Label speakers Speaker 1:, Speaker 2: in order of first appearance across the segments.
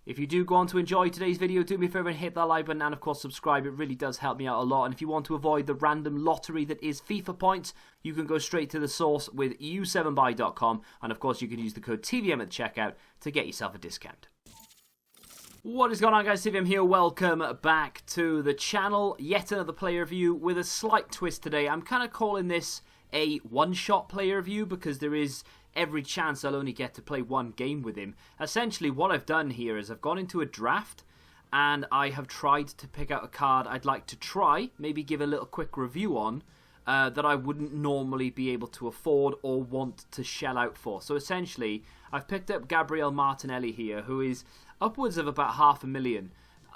Speaker 1: If you do go on to enjoy today's video, do me a favour and hit that like button and of course subscribe. It really does help me out a lot. And if you want to avoid the random lottery that is FIFA points, you can go straight to the source with u7buy.com, and of course you can use the code TVM at the checkout to get yourself a discount. What is going on, guys? TVM here. Welcome back to the channel. Yet another player review with a slight twist today. I'm kind of calling this a one-shot player review because there is every chance I'll only get to play one game with him. Essentially, what I've done here is I've gone into a draft and I have tried to pick out a card I'd like to try, maybe give a little quick review on, that I wouldn't normally be able to afford or want to shell out for. So essentially, I've picked up Gabriel Martinelli here, who is upwards of about $500,000.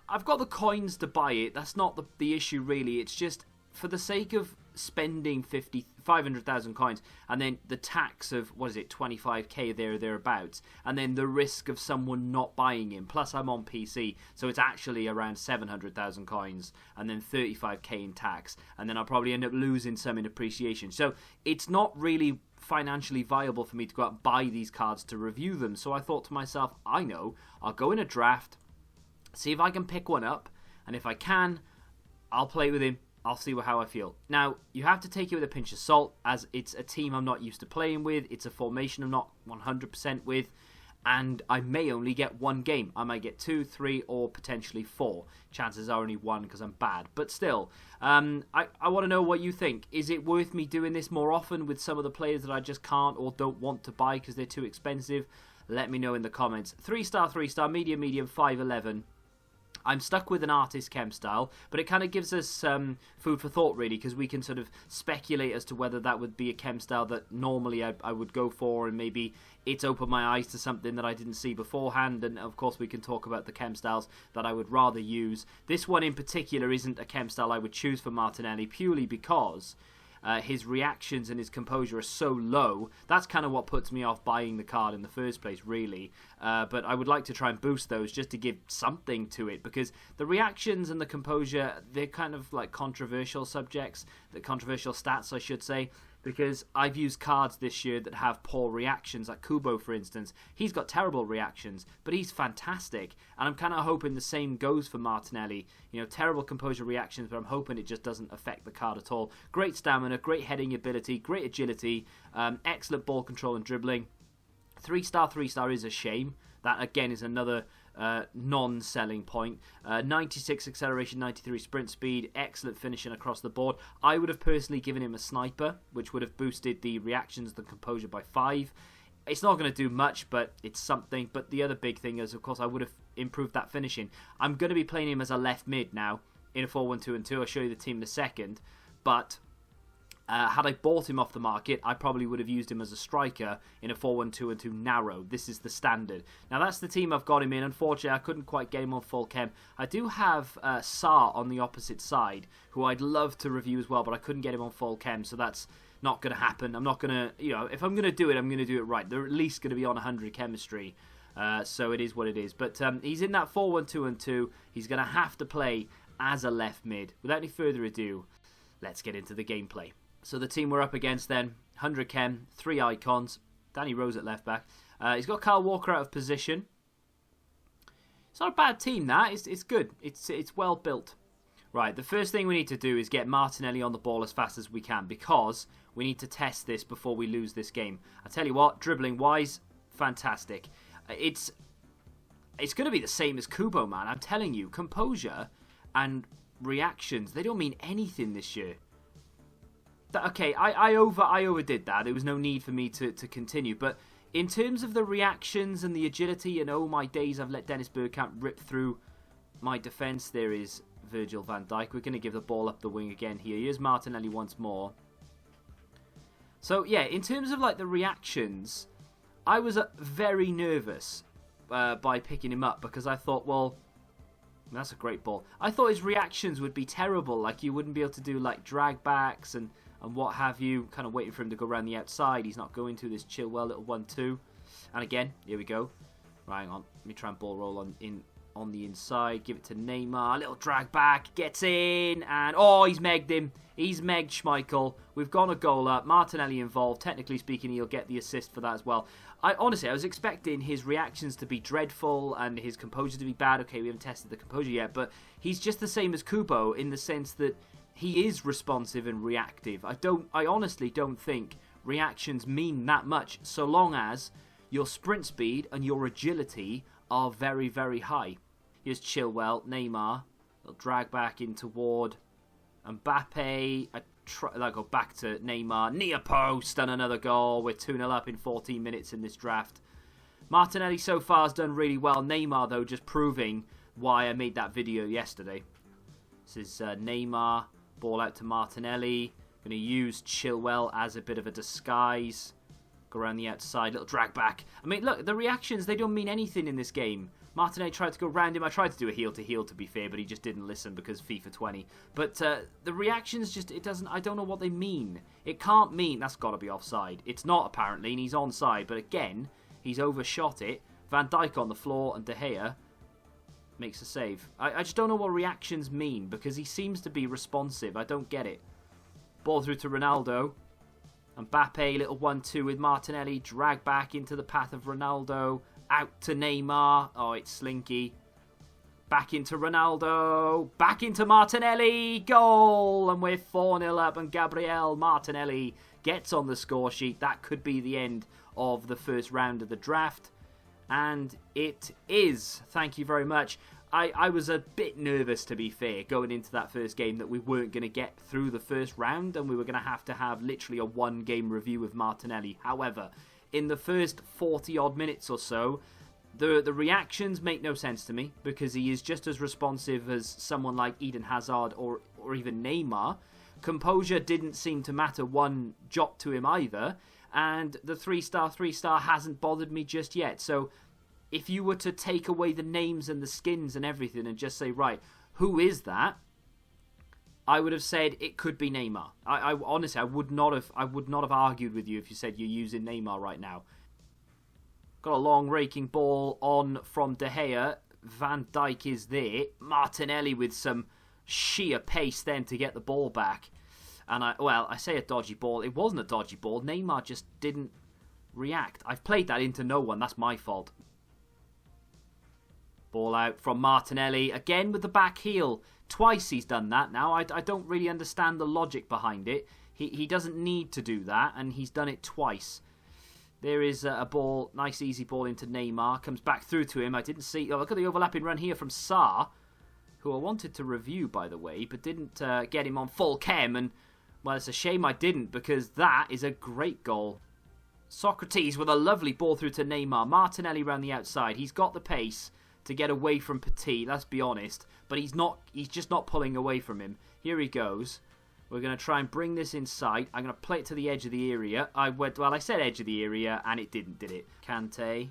Speaker 1: I've got the coins to buy it. That's not the issue, really. It's just for the sake of spending 500,000 coins and then the tax of, 25k there or thereabouts, and then the risk of someone not buying him. Plus I'm on PC, so it's actually around 700,000 coins and then 35k in tax, and then I'll probably end up losing some in appreciation. So it's not really financially viable for me to go out and buy these cards to review them. So I thought to myself, I know, I'll go in a draft, see if I can pick one up, and if I can, I'll play with him. I'll see how I feel. Now, you have to take it with a pinch of salt, as it's a team I'm not used to playing with. It's a formation I'm not 100% with, and I may only get one game. I might get 2, 3, or potentially 4. Chances are only 1 because I'm bad. But still, I want to know what you think. Is it worth me doing this more often with some of the players that I just can't or don't want to buy because they're too expensive? Let me know in the comments. 3-star, 3-star, medium, 511. I'm stuck with an artist chem style, but it kind of gives us food for thought, really, because we can sort of speculate as to whether that would be a chem style that normally I would go for, and maybe it's opened my eyes to something that I didn't see beforehand. And of course we can talk about the chem styles that I would rather use. This one in particular isn't a chem style I would choose for Martinelli, purely because his reactions and his composure are so low. That's kind of what puts me off buying the card in the first place, really. But I would like to try and boost those just to give something to it, because the reactions and the composure, they're kind of like controversial subjects, the controversial stats, I should say, because I've used cards this year that have poor reactions, like Kubo, for instance. He's got terrible reactions, but he's fantastic, and I'm kind of hoping the same goes for Martinelli. You know, terrible composure reactions, but I'm hoping it just doesn't affect the card at all. Great stamina, great heading ability, great agility, excellent ball control and dribbling. 3-star, 3-star is a shame. That, again, is another non-selling point. 96 acceleration, 93 sprint speed, excellent finishing across the board. I would have personally given him a sniper, which would have boosted the reactions, the composure by 5. It's not going to do much, but it's something. But the other big thing is, of course, I would have improved that finishing. I'm going to be playing him as a left mid now in a 4-1-2-2. I'll show you the team in a second. But had I bought him off the market, I probably would have used him as a striker in a 4-1-2-2 narrow. This is the standard. Now, that's the team I've got him in. Unfortunately, I couldn't quite get him on full chem. I do have Saar on the opposite side, who I'd love to review as well, but I couldn't get him on full chem, so that's not going to happen. I'm not going to, you know, if I'm going to do it, I'm going to do it right. They're at least going to be on 100 chemistry, so it is what it is. But he's in that 4-1-2-2. He's going to have to play as a left mid. Without any further ado, let's get into the gameplay. So the team we're up against then, 100 chem, 3 icons, Danny Rose at left back. He's got Kyle Walker out of position. It's not a bad team, that. It's good. It's well built. Right, the first thing we need to do is get Martinelli on the ball as fast as we can, because we need to test this before we lose this game. I tell you what, dribbling-wise, fantastic. It's going to be the same as Kubo, man. I'm telling you, composure and reactions, they don't mean anything this year. Okay, I overdid that. There was no need for me to continue. But in terms of the reactions and the agility, and oh my days, I've let Dennis Bergkamp rip through my defence. There is Virgil van Dijk. We're going to give the ball up the wing again here. Here's Martinelli once more. So, yeah, in terms of like the reactions, I was very nervous by picking him up, because I thought, well, that's a great ball. I thought his reactions would be terrible. Like, you wouldn't be able to do like drag backs and what have you, kind of waiting for him to go around the outside. He's not going to this Chilwell little 1-2. And again, here we go. Right, hang on. Let me try and ball roll on in on the inside. Give it to Neymar. A little drag back. Gets in. And, oh, he's megged him. He's megged Schmeichel. We've gone a goal up. Martinelli involved. Technically speaking, he'll get the assist for that as well. Honestly, I was expecting his reactions to be dreadful and his composure to be bad. Okay, we haven't tested the composure yet, but he's just the same as Kubo in the sense that he is responsive and reactive. I honestly don't think reactions mean that much so long as your sprint speed and your agility are very, very high. Here's Chilwell, Neymar. They'll drag back in toward Mbappe. They'll go back to Neymar. Near post and another goal. We're 2-0 up in 14 minutes in this draft. Martinelli so far has done really well. Neymar, though, just proving why I made that video yesterday. This is Neymar. Ball out to Martinelli. Going to use Chilwell as a bit of a disguise. Go around the outside. Little drag back. I mean, look, the reactions, they don't mean anything in this game. Martinelli tried to go round him. I tried to do a heel-to-heel, to be fair, but he just didn't listen because FIFA 20. But the reactions just, it doesn't, I don't know what they mean. It can't mean, that's got to be offside. It's not, apparently, and he's onside. But again, he's overshot it. Van Dijk on the floor, and De Gea makes a save. I just don't know what reactions mean because he seems to be responsive. I don't get it. Ball through to Ronaldo. Mbappe, little 1-2 with Martinelli. Drag back into the path of Ronaldo. Out to Neymar. Oh, it's slinky. Back into Ronaldo. Back into Martinelli. Goal! And we're 4-0 up. And Gabriel Martinelli gets on the score sheet. That could be the end of the first round of the draft. And it is. Thank you very much. I was a bit nervous, to be fair, going into that first game that we weren't going to get through the first round and we were going to have literally a one-game review of Martinelli. However, in the first 40-odd minutes or so, the reactions make no sense to me because he is just as responsive as someone like Eden Hazard or even Neymar. Composure didn't seem to matter one jot to him either, and the 3-star hasn't bothered me just yet. So if you were to take away the names and the skins and everything and just say, right, who is that? I would have said it could be Neymar. I honestly, I would not have argued with you if you said you're using Neymar right now. Got a long raking ball on from De Gea. Van Dijk is there. Martinelli with some sheer pace then to get the ball back. And I say a dodgy ball. It wasn't a dodgy ball. Neymar just didn't react. I've played that into no one. That's my fault. Ball out from Martinelli. Again with the back heel. Twice he's done that now. I don't really understand the logic behind it. He doesn't need to do that, and he's done it twice. There is a ball, nice easy ball into Neymar. Comes back through to him. I didn't see... Oh, look at the overlapping run here from Sarr, who I wanted to review, by the way, but didn't get him on full chem. And, well, it's a shame I didn't, because that is a great goal. Socrates with a lovely ball through to Neymar. Martinelli round the outside. He's got the pace to get away from Petit, let's be honest, but he's just not pulling away from him. Here he goes. We're going to try and bring this inside. I'm going to play it to the edge of the area. I said edge of the area, and it didn't, did it? Kante.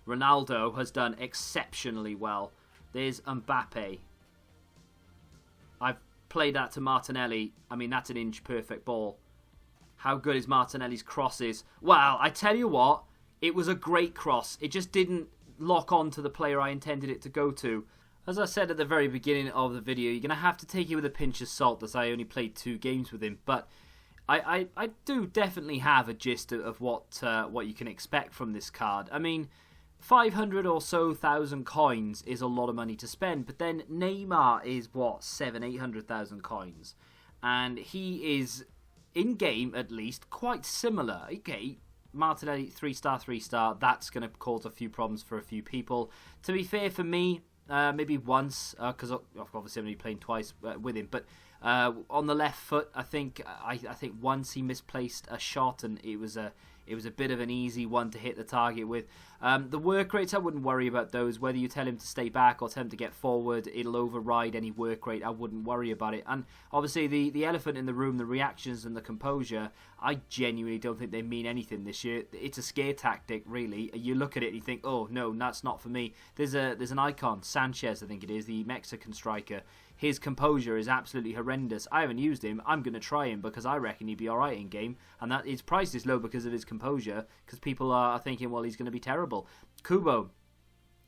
Speaker 1: Ronaldo has done exceptionally well. There's Mbappe. I've played that to Martinelli. I mean, that's an inch-perfect ball. How good is Martinelli's crosses? Well, I tell you what, it was a great cross. It just didn't lock on to the player I intended it to go to. As I said at the very beginning of the video, you're going to have to take it with a pinch of salt as I only played 2 games with him, but I do definitely have a gist of what you can expect from this card. I mean, 500 or so thousand coins is a lot of money to spend, but then Neymar is what, 700,000-800,000 coins, and he is in game at least quite similar. Okay, Martinelli 3-star, that's going to cause a few problems for a few people. To be fair, for me, maybe once, because obviously I'm only playing twice with him, but on the left foot, I think once he misplaced a shot, and it was a bit of an easy one to hit the target with. The work rates, I wouldn't worry about those. Whether you tell him to stay back or tell him to get forward, it'll override any work rate. I wouldn't worry about it. And obviously the elephant in the room, the reactions and the composure, I genuinely don't think they mean anything this year. It's a scare tactic, really. You look at it and you think, oh no, that's not for me. There's an icon, Sanchez, I think it is, the Mexican striker. His composure is absolutely horrendous. I haven't used him. I'm going to try him because I reckon he'd be alright in game. And that his price is low because of his composure. Because people are thinking, well, he's going to be terrible. Kubo.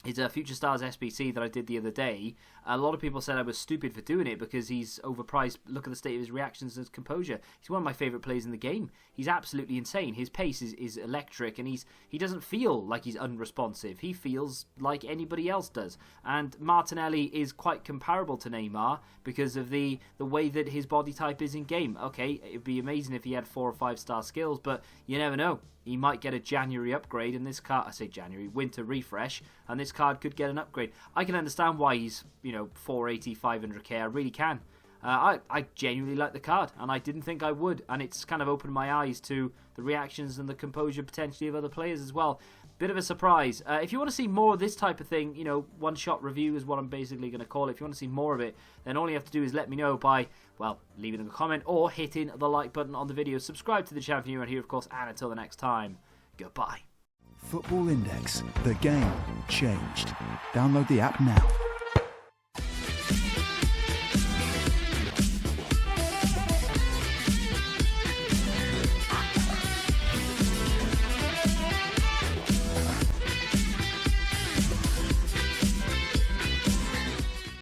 Speaker 1: his Future Stars SBC that I did the other day. A lot of people said I was stupid for doing it because he's overpriced. Look at the state of his reactions and his composure. He's one of my favourite players in the game. He's absolutely insane. His pace is electric, and he doesn't feel like he's unresponsive. He feels like anybody else does. And Martinelli is quite comparable to Neymar because of the way that his body type is in game. Okay, it'd be amazing if he had 4 or 5 star skills, but you never know. He might get a January upgrade, and this card, I say January, winter refresh, and this card could get an upgrade. I can understand why he's, 480, 500k. I really can. I genuinely like the card, and I didn't think I would, and it's kind of opened my eyes to the reactions and the composure potentially of other players as well. Bit of a surprise. If you want to see more of this type of thing, one-shot review is what I'm basically going to call it. If you want to see more of it, then all you have to do is let me know by, well, leaving a comment or hitting the like button on the video. Subscribe to the channel if you're new here, of course, and until the next time, goodbye.
Speaker 2: Football Index. The game changed. Download the app now.